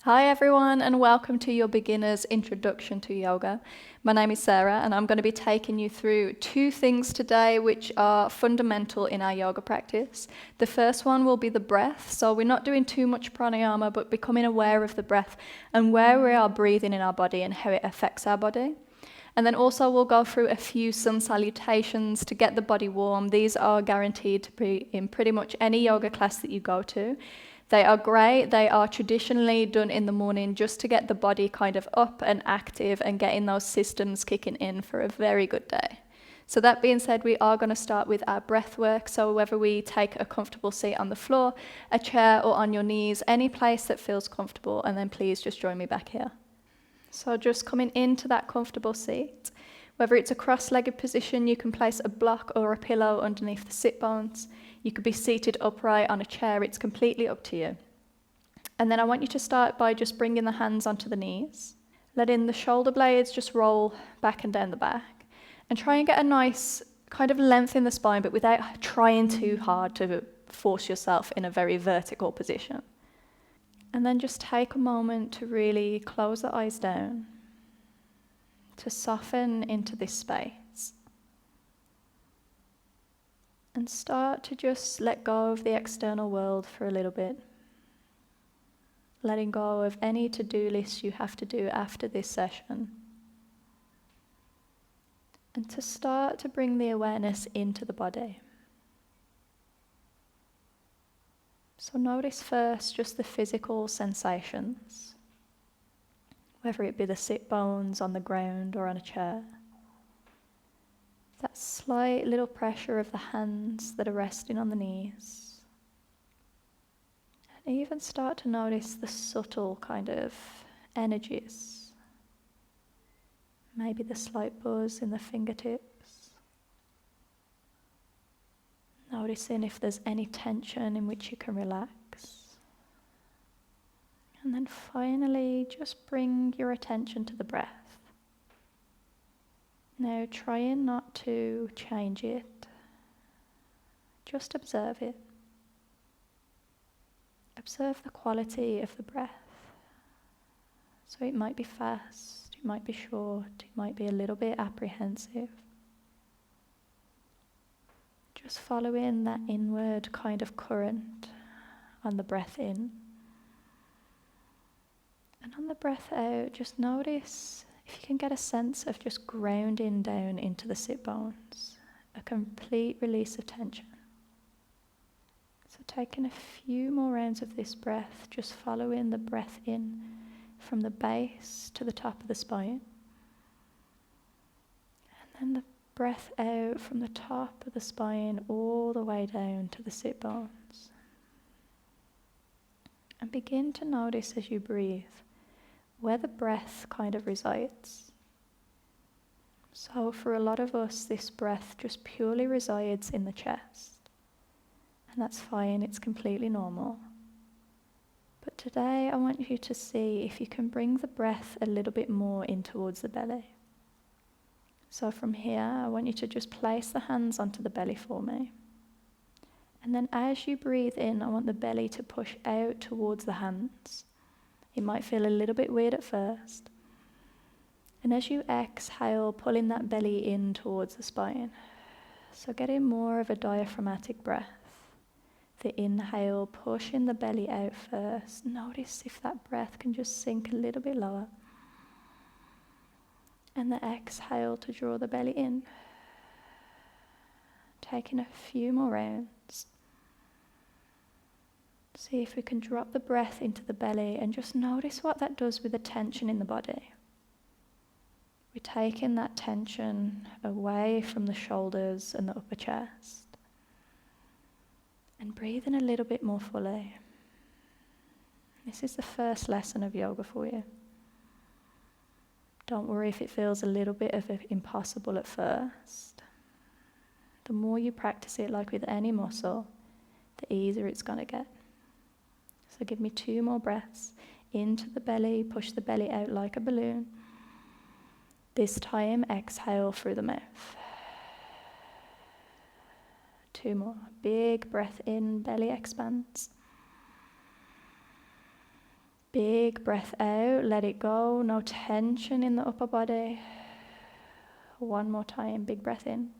Hi everyone, and welcome to your beginner's introduction to yoga. My name is Sarah and I'm going to be taking you through two things today which are fundamental in our yoga practice. The first one will be the breath, so we're not doing too much pranayama but becoming aware of the breath and where we are breathing in our body and how it affects our body. And then also we'll go through some salutations to get the body warm. These are guaranteed to be in pretty much any yoga class that you go to. They are great. They are traditionally done in the morning just to get the body kind of up and active and getting those systems kicking in for a very good day. So that being said, we are going to start with our breath work. So whether we take a comfortable seat on the floor, a chair, or on your knees, any place that feels comfortable, and then please just join me back here. So just coming into that comfortable seat. Whether it's a cross-legged position, you can place a block or a pillow underneath the sit bones. You could be seated upright on a chair. It's completely up to you. And then I want you to start by just bringing the hands onto the knees, letting the shoulder blades just roll back and down the back, and try and get a nice kind of length in the spine, but without trying too hard to force yourself in a very vertical position. And then just take a moment to really close the eyes down, to soften into this space. And start to just let go of the external world for a little bit. Letting go of any to-do list you have to do after this session. And to start to bring the awareness into the body. So notice first just the physical sensations, whether it be the sit bones on the ground or on a chair. That slight little pressure of the hands that are resting on the knees. And even start to notice the subtle kind of energies. Maybe the slight buzz in the fingertips. Noticing if there's any tension in which you can relax. And then finally, just bring your attention to the breath. Now, trying not to change it, just observe it. Observe the quality of the breath. So it might be fast, it might be short, it might be a little bit apprehensive. Just following that inward kind of current on the breath in. And on the breath out, just notice if you can get a sense of just grounding down into the sit bones, a complete release of tension. So taking a few more rounds of this breath, just following the breath in from the base to the top of the spine. And then the breath out from the top of the spine all the way down to the sit bones. And begin to notice as you breathe where the breath kind of resides. So for a lot of us, this breath just purely resides in the chest. And that's fine, it's completely normal. But today I want you to see if you can bring the breath a little bit more in towards the belly. So from here, I want you to just place the hands onto the belly for me. And then as you breathe in, I want the belly to push out towards the hands. It might feel a little bit weird at first. And as you exhale, pulling that belly in towards the spine. So getting more of a diaphragmatic breath. The inhale, pushing the belly out first. Notice if that breath can just sink a little bit lower. And the exhale to draw the belly in. Taking a few more rounds. See if we can drop the breath into the belly and just notice what that does with the tension in the body. We're taking that tension away from the shoulders and the upper chest. And breathing a little bit more fully. This is the first lesson of yoga for you. Don't worry if it feels a little bit of impossible at first. The more you practice it, like with any muscle, the easier it's going to get. So give me 2 more breaths into the belly, push the belly out like a balloon. This time, exhale through the mouth. 2 more. Big breath in, belly expands. Big breath out, let it go, no tension in the upper body. One more time, big breath in.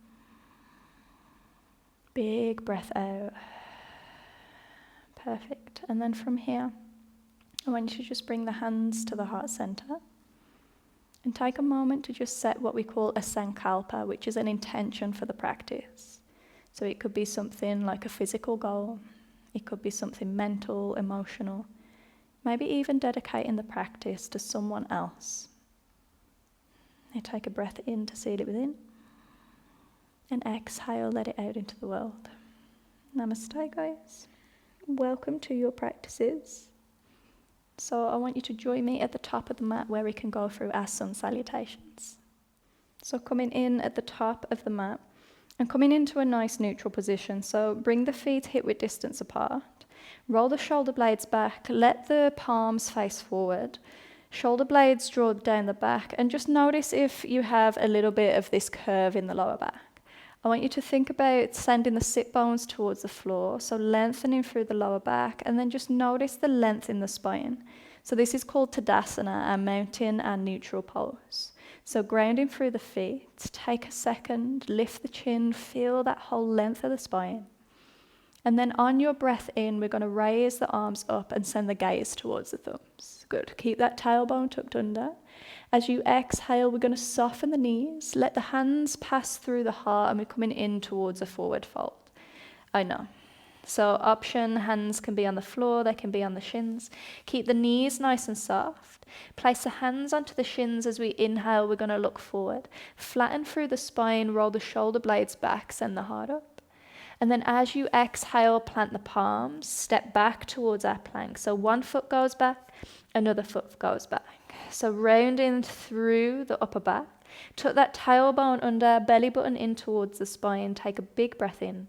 Big breath out. Perfect. And then from here, I want you to just bring the hands to the heart center and take a moment to just set what we call a sankalpa, which is an intention for the practice. So it could be something like a physical goal. It could be something mental, emotional. Maybe even dedicating the practice to someone else. You take a breath in to seal it within. And exhale, let it out into the world. Namaste, guys. Welcome to your practices. So I want you to join me at the top of the mat where we can go through our sun salutations. So coming in at the top of the mat and coming into a nice neutral position. So bring the feet hip-width distance apart. Roll the shoulder blades back. Let the palms face forward. Shoulder blades draw down the back. And just notice if you have a little bit of this curve in the lower back. I want you to think about sending the sit bones towards the floor. So lengthening through the lower back. And then just notice the length in the spine. So this is called Tadasana, our mountain and neutral pose. So grounding through the feet, take a second, lift the chin, feel that whole length of the spine. And then on your breath in, we're going to raise the arms up and send the gaze towards the thumbs. Good. Keep that tailbone tucked under. As you exhale, we're going to soften the knees, let the hands pass through the heart, and we're coming in towards a forward fold. I know. So option, hands can be on the floor, they can be on the shins. Keep the knees nice and soft. Place the hands onto the shins as we inhale, we're going to look forward. Flatten through the spine, roll the shoulder blades back, send the heart up. And then as you exhale, plant the palms, step back towards our plank. So one foot goes back, another foot goes back. So rounding through the upper back. Tuck that tailbone under, belly button in towards the spine. Take a big breath in.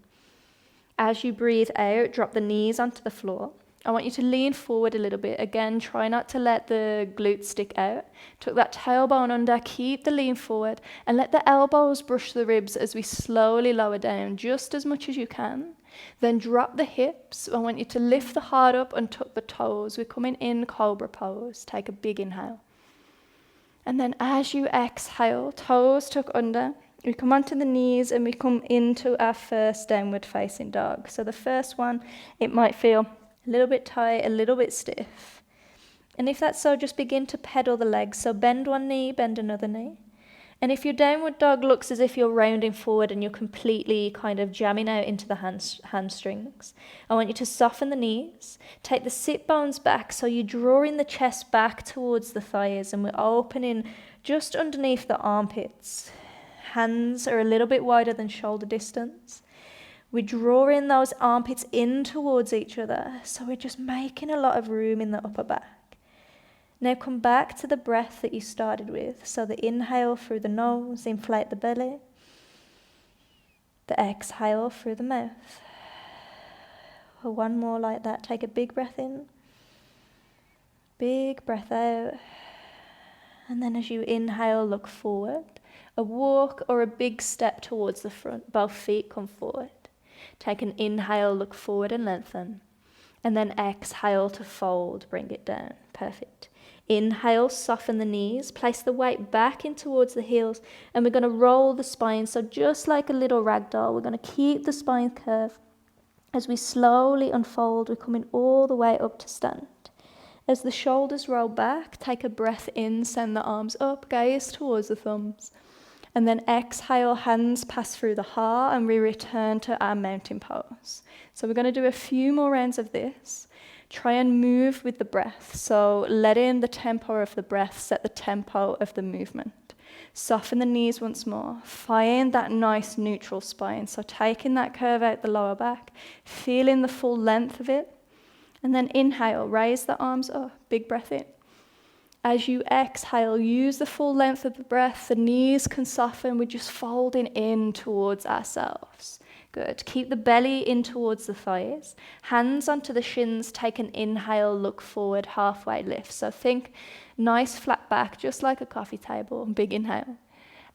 As you breathe out, drop the knees onto the floor. I want you to lean forward a little bit. Again, try not to let the glutes stick out. Tuck that tailbone under, keep the lean forward, and let the elbows brush the ribs as we slowly lower down, just as much as you can. Then drop the hips. I want you to lift the heart up and tuck the toes. We're coming in cobra pose. Take a big inhale. And then as you exhale, toes tuck under. We come onto the knees and we come into our first downward facing dog. So the first one, it might feel a little bit tight, a little bit stiff. And if that's so, just begin to pedal the legs. So bend one knee, bend another knee. And if your downward dog looks as if you're rounding forward and you're completely kind of jamming out into the hamstrings, I want you to soften the knees. Take the sit bones back so you're drawing the chest back towards the thighs and we're opening just underneath the armpits. Hands are a little bit wider than shoulder distance. We're drawing those armpits in towards each other, so we're just making a lot of room in the upper back. Now come back to the breath that you started with. So the inhale through the nose, inflate the belly. The exhale through the mouth. One more like that. Take a big breath in. Big breath out. And then as you inhale, look forward. A walk or a big step towards the front. Both feet come forward. Take an inhale, look forward and lengthen. And then exhale to fold, bring it down. Perfect. Inhale, soften the knees. Place the weight back in towards the heels. And we're going to roll the spine. So just like a little rag doll, we're going to keep the spine curved. As we slowly unfold, we're coming all the way up to stand. As the shoulders roll back, take a breath in, send the arms up, gaze towards the thumbs. And then exhale, hands pass through the heart and we return to our mountain pose. So we're going to do a few more rounds of this. Try and move with the breath. So let in the tempo of the breath, set the tempo of the movement. Soften the knees once more. Find that nice neutral spine. So taking that curve out the lower back, feeling the full length of it. And then inhale, raise the arms up, big breath in. As you exhale, use the full length of the breath. The knees can soften. We're just folding in towards ourselves. Good. Keep the belly in towards the thighs. Hands onto the shins. Take an inhale, look forward, halfway lift. So think nice flat back, just like a coffee table. Big inhale.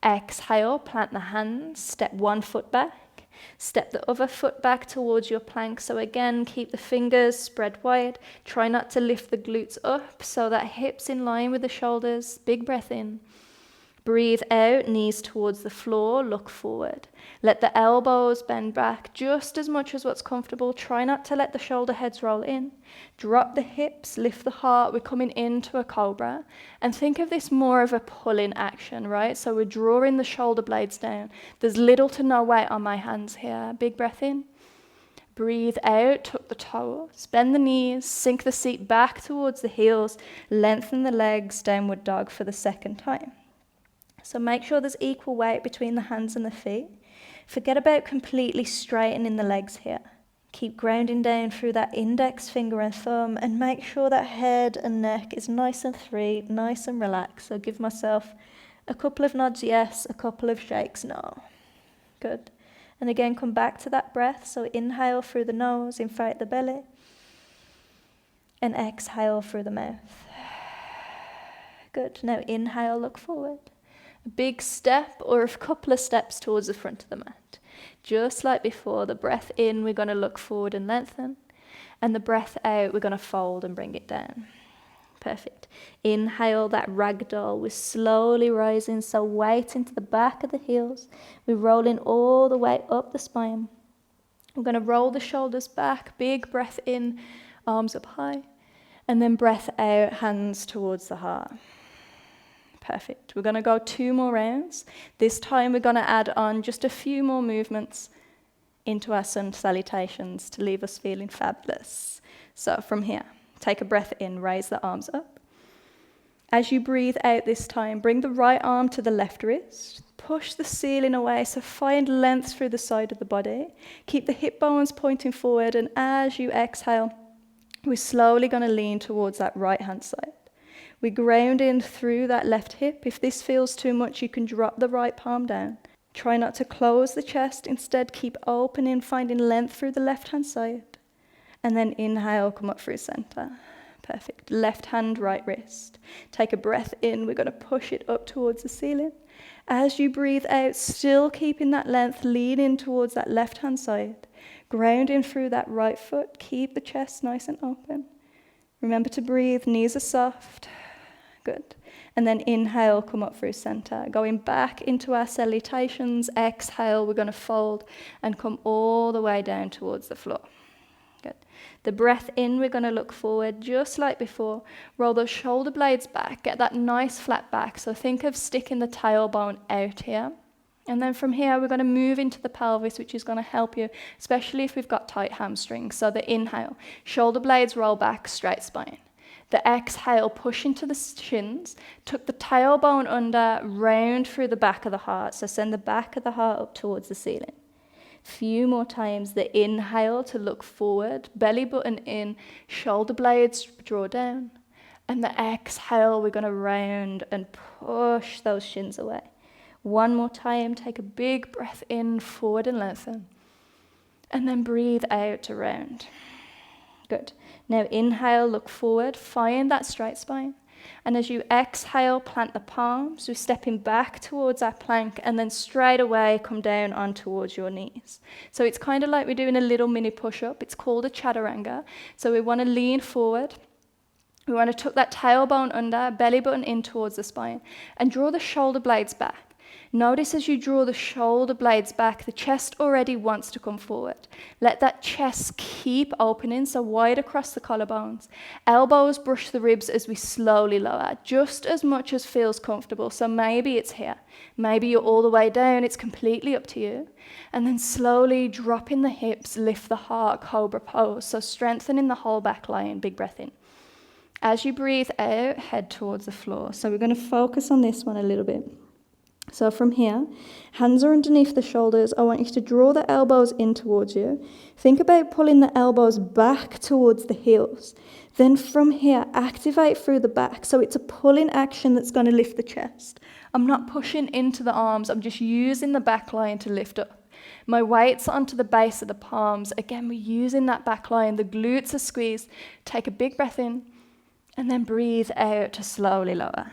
Exhale, plant the hands. Step one foot back. Step the other foot back towards your plank. So again, keep the fingers spread wide. Try not to lift the glutes up so that hips in line with the shoulders. Big breath in. Breathe out, knees towards the floor, look forward. Let the elbows bend back just as much as what's comfortable. Try not to let the shoulder heads roll in. Drop the hips, lift the heart. We're coming into a cobra. And think of this more of a pull-in action, right? So we're drawing the shoulder blades down. There's little to no weight on my hands here. Big breath in. Breathe out, tuck the toes, bend the knees, sink the seat back towards the heels, lengthen the legs, downward dog for the second time. So make sure there's equal weight between the hands and the feet. Forget about completely straightening the legs here. Keep grounding down through that index finger and thumb, and make sure that head and neck is nice and free, nice and relaxed. So give myself a couple of nods yes, a couple of shakes no. Good. And again, come back to that breath. So inhale through the nose, inflate the belly, and exhale through the mouth. Good. Now inhale, look forward. A big step or a couple of steps towards the front of the mat. Just like before, the breath in, we're going to look forward and lengthen. And the breath out, we're going to fold and bring it down. Perfect. Inhale that ragdoll. We're slowly rising, so weight into the back of the heels. We're rolling all the way up the spine. We're going to roll the shoulders back. Big breath in, arms up high. And then breath out, hands towards the heart. Perfect. We're going to go 2 more rounds. This time we're going to add on just a few more movements into our sun salutations to leave us feeling fabulous. So from here, take a breath in, raise the arms up. As you breathe out this time, bring the right arm to the left wrist. Push the ceiling away, so find length through the side of the body. Keep the hip bones pointing forward, and as you exhale, we're slowly going to lean towards that right hand side. We ground in through that left hip. If this feels too much, you can drop the right palm down. Try not to close the chest. Instead, keep opening, finding length through the left-hand side. And then inhale, come up through center. Perfect. Left hand, right wrist. Take a breath in. We're going to push it up towards the ceiling. As you breathe out, still keeping that length, lean in towards that left-hand side. Ground in through that right foot. Keep the chest nice and open. Remember to breathe. Knees are soft. Good. And then inhale, come up through center. Going back into our salutations. Exhale, we're going to fold and come all the way down towards the floor. Good. The breath in, we're going to look forward just like before. Roll those shoulder blades back. Get that nice flat back. So think of sticking the tailbone out here. And then from here, we're going to move into the pelvis, which is going to help you, especially if we've got tight hamstrings. So the inhale, shoulder blades roll back, straight spine. The exhale, push into the shins, tuck the tailbone under, round through the back of the heart. So send the back of the heart up towards the ceiling. Few more times. The inhale to look forward, belly button in, shoulder blades draw down. And the exhale, we're going to round and push those shins away. One more time, take a big breath in, forward and lengthen. And then breathe out to round. Good. Now inhale, look forward, find that straight spine. And as you exhale, plant the palms. We're stepping back towards our plank and then straight away come down on towards your knees. So it's kind of like we're doing a little mini push-up. It's called a chaturanga. So we want to lean forward. We want to tuck that tailbone under, belly button in towards the spine, and draw the shoulder blades back. Notice as you draw the shoulder blades back, the chest already wants to come forward. Let that chest keep opening, so wide across the collarbones. Elbows brush the ribs as we slowly lower, just as much as feels comfortable. So maybe it's here. Maybe you're all the way down. It's completely up to you. And then slowly dropping the hips, lift the heart, cobra pose. So strengthening the whole back line. Big breath in. As you breathe out, head towards the floor. So we're going to focus on this one a little bit. So from here, hands are underneath the shoulders. I want you to draw the elbows in towards you. Think about pulling the elbows back towards the heels. Then from here, activate through the back. So it's a pulling action that's going to lift the chest. I'm not pushing into the arms. I'm just using the back line to lift up. My weight's onto the base of the palms. Again, we're using that back line. The glutes are squeezed. Take a big breath in and then breathe out to slowly lower.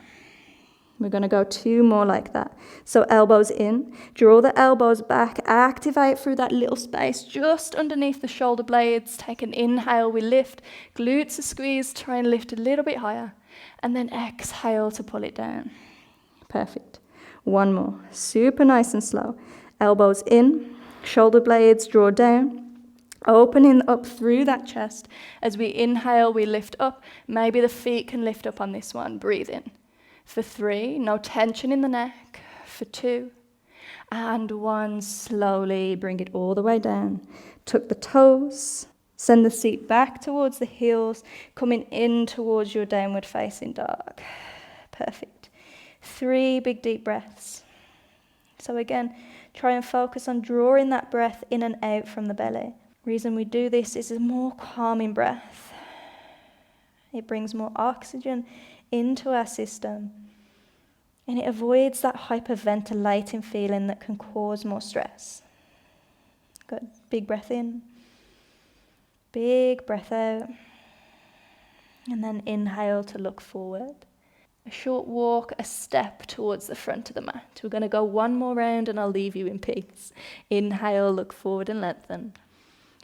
We're going to go 2 more like that. So elbows in, draw the elbows back, activate through that little space just underneath the shoulder blades. Take an inhale, we lift, glutes are squeezed, try and lift a little bit higher. And then exhale to pull it down. Perfect. 1 more, super nice and slow. Elbows in, shoulder blades draw down, opening up through that chest. As we inhale, we lift up. Maybe the feet can lift up on this one. Breathe in. For 3, no tension in the neck. For 2, and 1, slowly bring it all the way down. Tuck the toes, send the seat back towards the heels, coming in towards your downward facing dog. Perfect. 3 big deep breaths. So again, try and focus on drawing that breath in and out from the belly. Reason we do this is a more calming breath. It brings more oxygen into our system, and it avoids that hyperventilating feeling that can cause more stress. Good. Big breath in, big breath out, and then inhale to look forward. A short walk, a step towards the front of the mat. We're going to go 1 more round and I'll leave you in peace. Inhale, look forward and lengthen.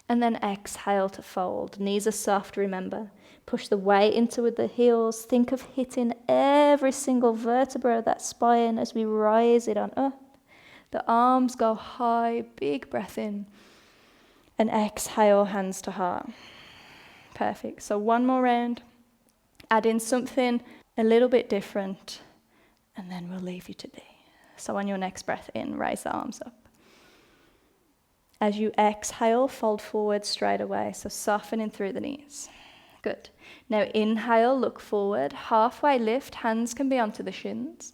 And then exhale to fold. Knees are soft, remember. Push the weight into the heels. Think of hitting every single vertebra of that spine as we rise it on up. The arms go high, big breath in. And exhale, hands to heart. Perfect. So 1 more round. Add in something a little bit different. And then we'll leave you to be. So on your next breath in, raise the arms up. As you exhale, fold forward straight away. So softening through the knees. Good. Now inhale, look forward, halfway lift, hands can be onto the shins.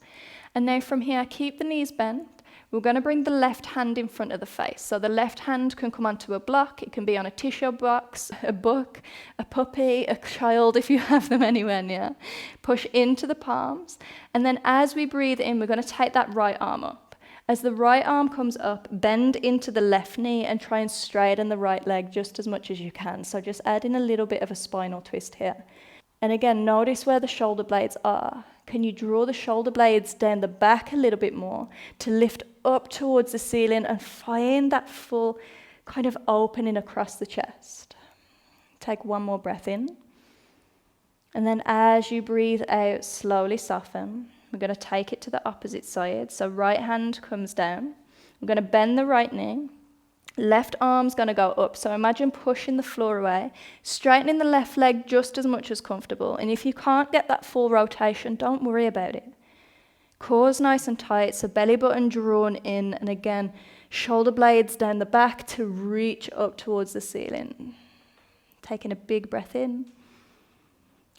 And now from here, keep the knees bent. We're going to bring the left hand in front of the face. So the left hand can come onto a block. It can be on a tissue box, a book, a puppy, a child if you have them anywhere near. Push into the palms. And then as we breathe in, we're going to take that right arm up. As the right arm comes up, bend into the left knee and try and straighten the right leg just as much as you can. So just add in a little bit of a spinal twist here. And again, notice where the shoulder blades are. Can you draw the shoulder blades down the back a little bit more to lift up towards the ceiling and find that full kind of opening across the chest? Take 1 more breath in. And then as you breathe out, slowly soften. We're going to take it to the opposite side. So right hand comes down. I'm going to bend the right knee. Left arm's going to go up. So imagine pushing the floor away, straightening the left leg just as much as comfortable. And if you can't get that full rotation, don't worry about it. Core's nice and tight, so belly button drawn in. And again, shoulder blades down the back to reach up towards the ceiling. Taking a big breath in.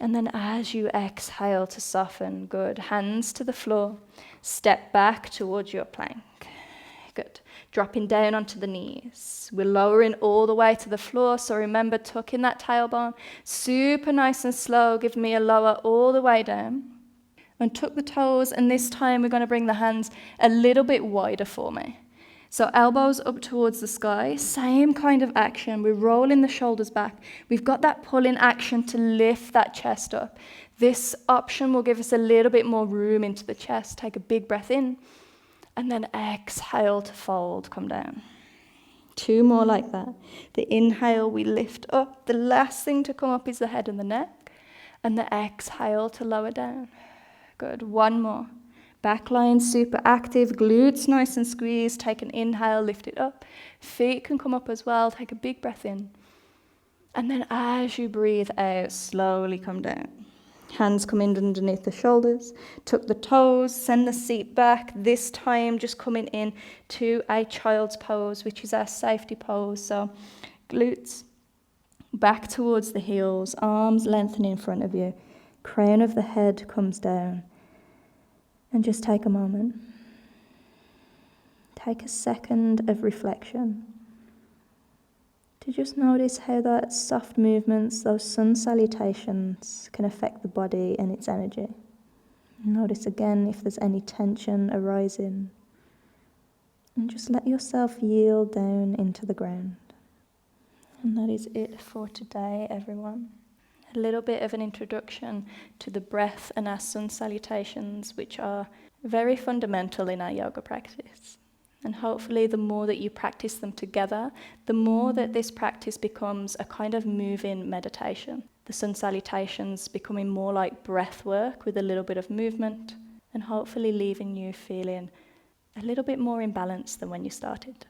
And then as you exhale to soften, good. Hands to the floor. Step back towards your plank. Good. Dropping down onto the knees. We're lowering all the way to the floor, so remember tucking that tailbone. Super nice and slow. Give me a lower all the way down. And tuck the toes, and this time we're going to bring the hands a little bit wider for me. So elbows up towards the sky, same kind of action. We're rolling the shoulders back. We've got that pulling action to lift that chest up. This option will give us a little bit more room into the chest. Take a big breath in, and then exhale to fold, come down. 2 more like that. The inhale, we lift up. The last thing to come up is the head and the neck, and the exhale to lower down. Good, 1 more. Back line super active, glutes nice and squeezed. Take an inhale, lift it up. Feet can come up as well. Take a big breath in. And then as you breathe out, slowly come down. Hands come in underneath the shoulders. Tuck the toes, send the seat back. This time just coming in to a child's pose, which is our safety pose. So glutes back towards the heels, arms lengthening in front of you. Crown of the head comes down. And just take a moment. Take a second of reflection to just notice how that soft movements, those sun salutations, can affect the body and its energy. Notice again if there's any tension arising. And just let yourself yield down into the ground. And that is it for today, everyone. a little bit of an introduction to the breath and our sun salutations, which are very fundamental in our yoga practice. And hopefully the more that you practice them together, the more that this practice becomes a kind of move-in meditation. The sun salutations becoming more like breath work with a little bit of movement, and hopefully leaving you feeling a little bit more in balance than when you started.